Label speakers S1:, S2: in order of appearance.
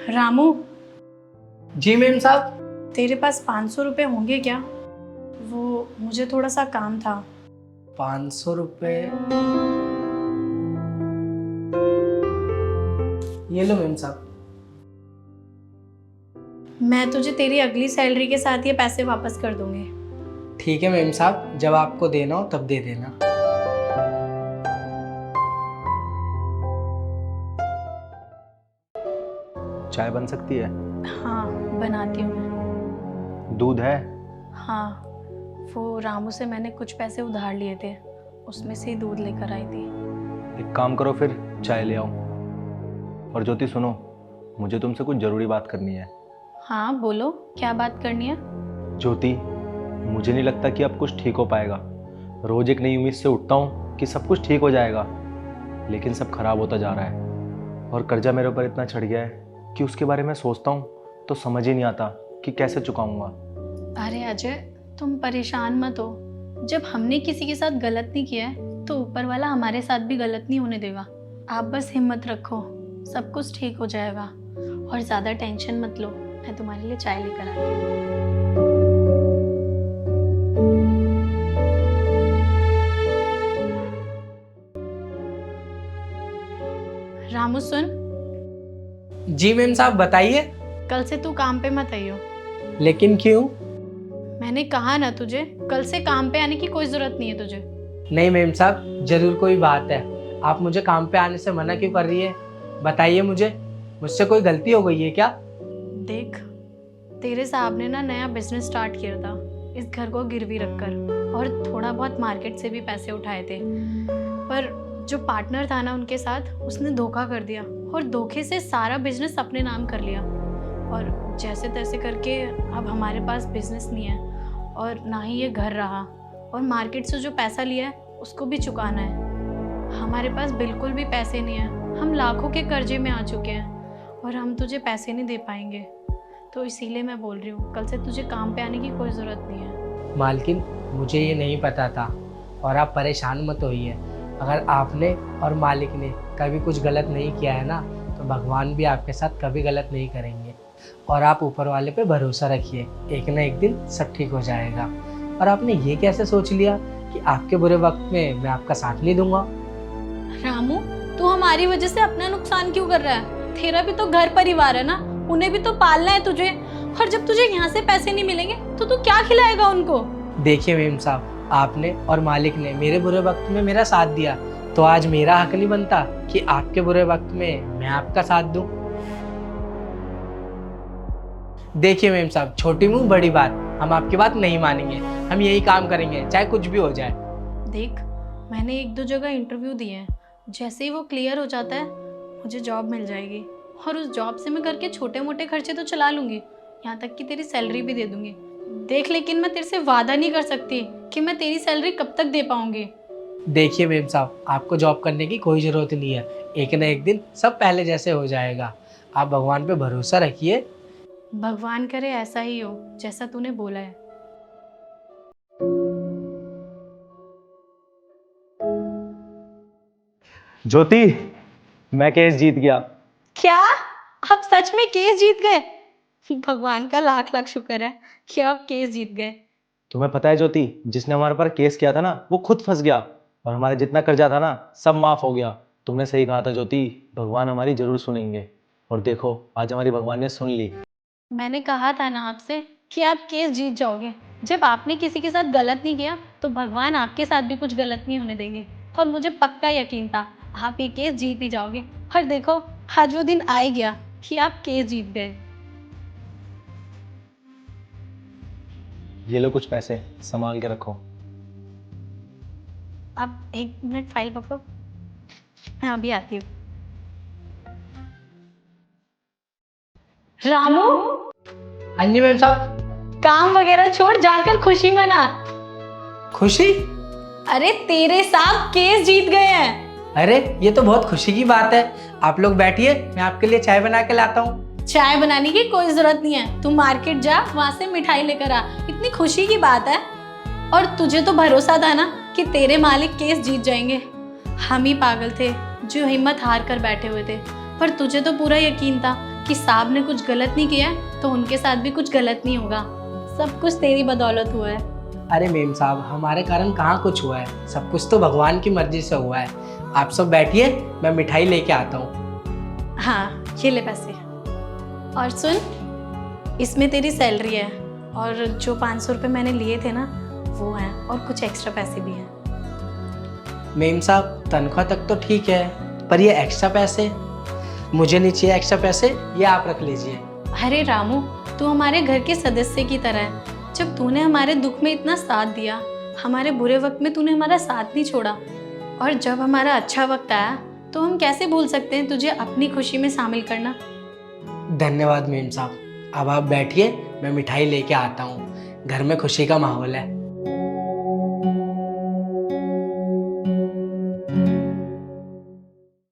S1: रामू,
S2: जी ma'am साहब।
S1: तेरे पास 500 रुपये होंगे क्या? वो मुझे थोड़ा सा काम था।
S2: 500 रुपये? ये लो मैम साहब।
S1: मैं तुझे तेरी अगली सैलरी के साथ ये पैसे वापस कर दूंगी।
S2: ठीक है मैम साहब, जब आपको देना हो तब दे देना।
S3: चाय बन सकती है?
S1: हाँ, बनाती हूँ मैं।
S3: दूध है?
S1: हाँ, वो रामू से मैंने कुछ पैसे उधार लिए थे, उसमें से ही दूध लेकर आई थी।
S3: एक काम करो फिर, चाय ले आओ। और ज्योति सुनो, मुझे तुमसे कुछ ज़रूरी बात करनी है।
S1: हाँ बोलो, क्या बात करनी है?
S3: ज्योति, मुझे नहीं लगता कि अब कुछ ठीक हो पाएगा। रोज़ एक नई उम्मीद से उठता हूँ कि सब कुछ ठीक हो जाएगा, लेकिन सब खराब होता जा रहा है। और कर्जा मेरे ऊपर इतना चढ़ गया है कि उसके बारे में सोचता हूँ तो समझ ही नहीं आता कि कैसे चुकाऊंगा।
S1: अरे अजय, तुम परेशान मत हो। जब हमने किसी के साथ गलत नहीं किया है तो ऊपर वाला हमारे साथ भी गलत नहीं होने देगा। आप बस हिम्मत रखो, सब कुछ ठीक हो जाएगा। और ज़्यादा टेंशन मत लो, मैं तुम्हारे लिए चाय लेकर आती हूँ। रामू सुन,
S2: जी मैम साहब बताइए।
S1: कल से तू काम पे मत आइयो।
S2: लेकिन क्यों?
S1: मैंने कहा ना तुझे, कल से काम पे आने की कोई ज़रूरत नहीं है तुझे।
S2: नहीं मैम साहब, जरूर कोई बात है। आप मुझे काम पे आने से मना क्यों कर रही है? बताइए मुझे, मुझसे कोई गलती हो गई है क्या?
S1: देख, तेरे साहब ने ना नया बिजनेस स्टार्ट किया था, इस घर को गिरवी रखकर, और थोड़ा बहुत मार्केट से भी पैसे उठाए थे। पर जो पार्टनर था ना उनके साथ, उसने धोखा कर दिया और धोखे से सारा बिजनेस अपने नाम कर लिया। और जैसे तैसे करके अब हमारे पास बिजनेस नहीं है और ना ही ये घर रहा, और मार्केट से जो पैसा लिया है उसको भी चुकाना है। हमारे पास बिल्कुल भी पैसे नहीं है, हम लाखों के कर्जे में आ चुके हैं और हम तुझे पैसे नहीं दे पाएंगे। तो इसीलिए मैं बोल रही हूँ, कल से तुझे काम पे आने की कोई ज़रूरत नहीं है।
S2: मालकिन, मुझे ये नहीं पता था, और आप परेशान मत होइए। अगर आपने और मालिक ने कभी कुछ गलत नहीं किया है ना, तो भगवान भी आपके साथ कभी गलत नहीं करेंगे। और आप ऊपर वाले पे भरोसा रखिए, एक ना एक दिन सब ठीक हो जाएगा। और आपने ये कैसे सोच लिया कि आपके बुरे वक्त में मैं आपका साथ नहीं दूंगा?
S1: रामू, तू हमारी वजह से अपना नुकसान क्यों कर रहा है? तेरा भी तो घर परिवार है ना, उन्हें भी तो पालना है तुझे। और जब तुझे यहाँ से पैसे नहीं मिलेंगे तो तू क्या खिलाएगा उनको?
S2: देखिए मेम साहब, आपने और मालिक ने मेरे बुरे वक्त में मेरा साथ दिया, तो आज मेरा हक नहीं बनता कि आपके बुरे वक्त में मैं आपका साथ दूं? देखिए मेम साहब, छोटी मुंह बड़ी बात, हम आपकी बात नहीं मानेंगे। हम यही काम करेंगे, चाहे कुछ भी हो जाए।
S1: देख, मैंने 1-2 जगह इंटरव्यू दिए हैं, जैसे ही वो क्लियर हो जाता है मुझे जॉब मिल जाएगी, और उस जॉब से मैं घर के छोटे मोटे खर्चे तो चला लूँगी, यहाँ तक कि तेरी सैलरी भी दे दूँगी। देख, लेकिन मैं तेरे से वादा नहीं कर सकती कि मैं तेरी सैलरी कब तक दे पाऊँगी।
S2: देखिए मेम साहब, आपको जॉब करने की कोई ज़रूरत नहीं है। एक ना एक दिन सब पहले जैसे हो जाएगा। आप भगवान पे भरोसा रखिए।
S1: भगवान करे ऐसा ही हो जैसा तूने बोला है।
S3: ज्योति, मैं केस जीत गया।
S1: क्या? आप सच में केस जीत गए? भगवान का लाख लाख शुक्र है कि आप केस जीत गए।
S3: तुम्हें पता है ज्योति, जिसने हमारे पर केस किया था ना, वो खुद फंस गया, और हमारे जितना कर्जा था ना, सब माफ हो गया। तुमने सही कहा था ज्योति, भगवान हमारी जरूर सुनेंगे। और देखो, आज हमारी भगवान ने सुन ली।
S1: मैंने कहा था ना आपसे कि आप केस जीत जाओगे। जब आपने किसी के साथ गलत नहीं किया तो भगवान आपके साथ भी कुछ गलत नहीं होने देंगे, और मुझे पक्का यकीन था आप ये केस जीत ही जाओगे। और देखो, आज वो दिन आ ही गया कि आप केस जीत गए।
S3: ये लो कुछ पैसे, संभाल के रखो।
S1: आप 1 मिनट फाइल पकड़ो, मैं अभी आती हूँ। रामू,
S2: हाँ जी मैम साहब।
S1: काम वगैरह छोड़, जाकर खुशी मना।
S2: खुशी?
S1: अरे तेरे साहब केस जीत गए हैं।
S2: अरे ये तो बहुत खुशी की बात है। आप लोग बैठिए, मैं आपके लिए चाय बना के लाता हूँ।
S1: चाय बनाने की कोई जरूरत नहीं है, तू मार्केट जा, वहां से मिठाई लेकर आ। इतनी खुशी की बात है। और तुझे तो भरोसा था ना कि तेरे मालिक केस जीत जाएंगे। हम ही पागल थे जो हिम्मत हार कर बैठे हुए थे, पर तुझे तो पूरा यकीन था कि साहब ने कुछ गलत नहीं किया है तो उनके साथ भी कुछ गलत नहीं होगा। सब कुछ तेरी बदौलत हुआ है।
S2: अरे मेम साहब, हमारे कारण कहाँ कुछ हुआ है, सब कुछ तो भगवान की मर्जी से हुआ है। आप सब बैठिए, मैं मिठाई लेके आता हूँ।
S1: हाँ, ये ले पैसे। और सुन, इसमें तेरी सैलरी है और जो 500 रुपये मैंने लिए थे ना वो हैं, और कुछ एक्स्ट्रा पैसे भी हैं।
S2: मेम साहब, तनख्वाह तक तो ठीक है, पर ये एक्स्ट्रा पैसे मुझे नहीं चाहिए। एक्स्ट्रा पैसे ये आप रख लीजिए।
S1: अरे रामू, तू हमारे घर के सदस्य की तरह है। जब तूने हमारे दुख में इतना साथ दिया, हमारे बुरे वक्त में तूने हमारा साथ नहीं छोड़ा, और जब हमारा अच्छा वक्त आया तो हम कैसे भूल सकते हैं तुझे अपनी खुशी में शामिल करना।
S2: धन्यवाद मेम साहब। अब आप बैठिए, मैं मिठाई लेके आता हूँ। घर में खुशी का माहौल है।